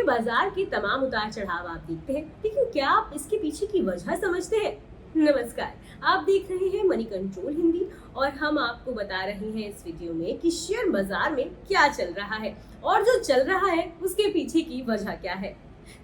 Share बाजार के तमाम उतार चढ़ाव आप देखते हैं, लेकिन क्या आप इसके पीछे की वजह समझते हैं? नमस्कार, आप देख रहे हैं मनी कंट्रोल हिंदी और हम आपको बता रहे हैं इस वीडियो में कि शेयर बाजार में क्या चल रहा है और जो चल रहा है उसके पीछे की वजह क्या है।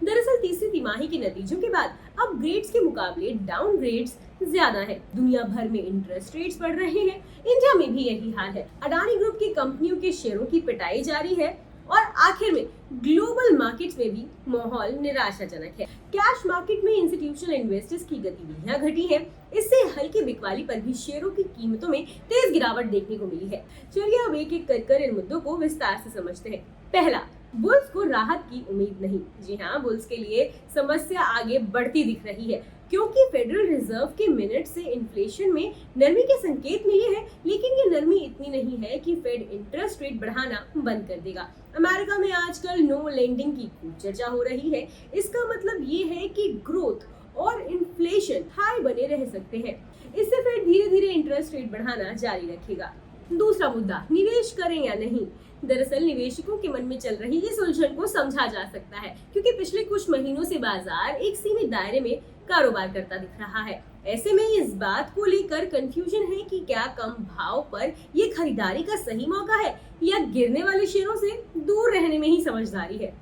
दरअसल तीसरी तिमाही के नतीजों के बाद अपग्रेड्स के मुकाबले डाउनग्रेड्स ज्यादा है। दुनिया भर में इंटरेस्ट रेट्स बढ़ रहे हैं, इंडिया में भी यही हाल है। अडानी ग्रुप की कंपनियों के शेयरों की पिटाई जारी है और आखिर में ग्लोबल मार्केट्स में भी माहौल निराशाजनक है। कैश मार्केट में इंस्टीट्यूशनल इन्वेस्टर्स की गतिविधियां घटी हैं। इससे हल्की बिकवाली पर भी शेयरों की कीमतों में तेज गिरावट देखने को मिली है। चलिए अब एक एक कर इन मुद्दों को विस्तार से समझते हैं। पहला, बुल्स को राहत की उम्मीद नहीं। जी हाँ, बुल्स के लिए समस्या आगे बढ़ती दिख रही है क्योंकि फेडरल रिजर्व के मिनट से इन्फ्लेशन में नरमी के संकेत मिले हैं, लेकिन ये नरमी इतनी नहीं है कि फेड इंटरेस्ट रेट बढ़ाना बंद कर देगा। अमेरिका में आजकल नो लेंडिंग की खूब चर्चा हो रही है। इसका मतलब ये है कि ग्रोथ और इन्फ्लेशन हाई बने रह सकते हैं। इससे फेड धीरे धीरे इंटरेस्ट रेट बढ़ाना जारी रखेगा। दूसरा मुद्दा, निवेश करें या नहीं। दरअसल निवेशकों के मन में चल रही इस उलझन को समझा जा सकता है क्योंकि पिछले कुछ महीनों से बाजार एक सीमित दायरे में कारोबार करता दिख रहा है। ऐसे में इस बात को लेकर कंफ्यूजन है कि क्या कम भाव पर ये खरीदारी का सही मौका है या गिरने वाले शेयरों से दूर रहने में ही समझदारी है।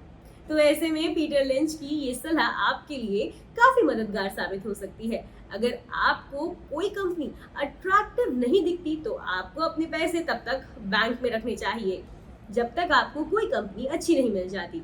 तो ऐसे में पीटर लिंच की ये सलाह आपके लिए काफी मददगार साबित हो सकती है। अगर आपको कोई कंपनी अट्रैक्टिव नहीं दिखती तो आपको अपने पैसे तब तक बैंक में रखने चाहिए जब तक आपको कोई कंपनी अच्छी नहीं मिल जाती।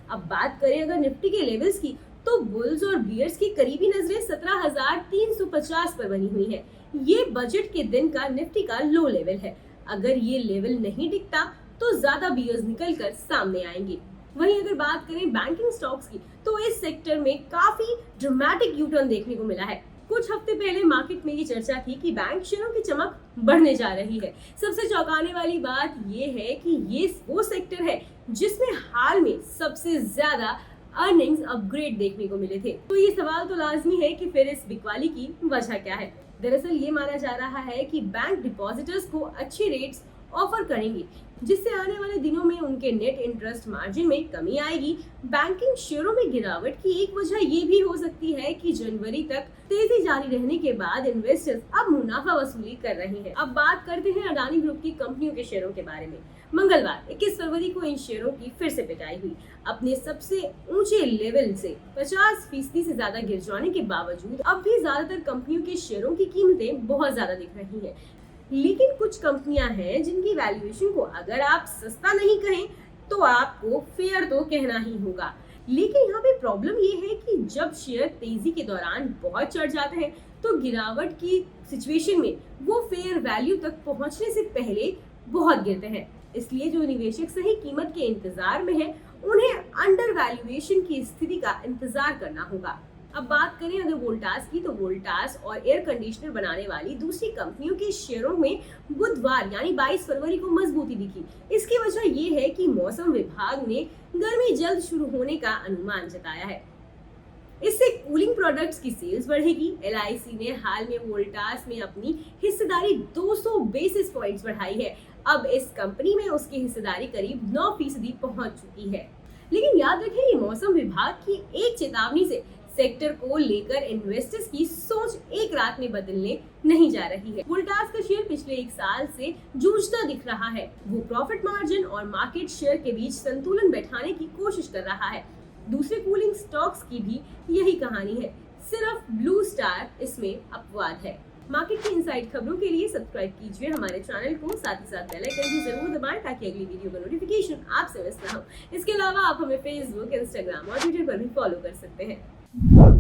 अब बात करें अगर निफ्टी के लेवल्स की, तो बुल्स और बियर्स की करीबी नजरें 17,350 पर बनी हुई है। ये बजट के दिन का निफ्टी का लो लेवल है। अगर ये लेवल नहीं दिखता तो ज्यादा बियर्स निकल कर सामने आएंगे। वहीं अगर बात करें बैंकिंग स्टॉक्स की, तो इस सेक्टर में काफी ड्रामेटिक यू टर्न देखने को मिला है। कुछ हफ्ते पहले मार्केट में ये चर्चा थी कि बैंक शेयरों की चमक बढ़ने जा रही है। सबसे चौंकाने वाली बात ये है कि ये वो सेक्टर है जिसमें हाल में सबसे ज्यादा अर्निंग्स अपग्रेड देखने को मिले थे। तो ये सवाल तो लाजमी है कि फिर इस बिकवाली की वजह क्या है। दरअसल ये माना जा रहा है कि बैंक डिपॉजिटर्स को अच्छे रेट्स ऑफर करेंगे, जिससे आने वाले दिनों में उनके नेट इंटरेस्ट मार्जिन में कमी आएगी। बैंकिंग शेयरों में गिरावट की एक वजह ये भी हो सकती है कि जनवरी तक तेजी जारी रहने के बाद इन्वेस्टर्स अब मुनाफा वसूली कर रहे हैं। अब बात करते हैं अडानी ग्रुप की कंपनियों के शेयरों के बारे में। मंगलवार 21 फरवरी को इन शेयरों की फिर से पिटाई हुई। अपने सबसे ऊंचे लेवल से 50% से ज्यादा गिर जाने के बावजूद अब भी ज्यादातर कंपनियों के शेयरों की कीमतें बहुत ज्यादा दिख रही हैं। लेकिन कुछ कंपनियां हैं जिनकी वैल्यूएशन को अगर आप सस्ता नहीं कहें तो आपको फेयर तो कहना ही होगा। लेकिन यहाँ पे प्रॉब्लम ये है कि जब शेयर तेजी के दौरान बहुत चढ़ जाते हैं तो गिरावट की सिचुएशन में वो फेयर वैल्यू तक पहुंचने से पहले बहुत गिरते हैं। इसलिए जो निवेशक सही कीमत के इंतजार में हैं, उन्हें अंडर वैल्यूएशन की स्थिति का इंतजार करना होगा। अब बात करें अगर वोल्टास की, तो वोल्टास और एयर कंडीशनर बनाने वाली दूसरी कंपनियों के शेयरों में बुधवार यानी 22 फरवरी को मजबूती दिखी। इसकी वजह ये है कि मौसम विभाग ने गर्मी जल्द शुरू होने का अनुमान जताया है। इससे कूलिंग प्रोडक्ट्स की सेल्स बढ़ेगी। LIC ने हाल में वोल्टास में अपनी हिस्सेदारी 200 बेसिस पॉइंट्स बढ़ाई है। अब इस कंपनी में उसकी हिस्सेदारी करीब 9% पहुंच चुकी है। लेकिन याद रखें, ये मौसम विभाग की एक चेतावनी से सेक्टर को लेकर इन्वेस्टर्स की सोच एक रात में बदलने नहीं जा रही है। वोल्टास का शेयर पिछले एक साल से जूझता दिख रहा है। वो प्रॉफिट मार्जिन और मार्केट शेयर के बीच संतुलन बैठाने की कोशिश कर रहा है। दूसरे कूलिंग स्टॉक्स की भी यही कहानी है, सिर्फ ब्लू स्टार इसमें अपवाद है। मार्केट की इनसाइड खबरों के लिए सब्सक्राइब कीजिए हमारे चैनल को, साथ ही साथ बेल आइकन भी जरूर दबाएं ताकि अगली वीडियो का नोटिफिकेशन आपसे मिस ना हो। इसके अलावा आप हमें फेसबुक, इंस्टाग्राम और ट्विटर पर भी फॉलो कर सकते हैं।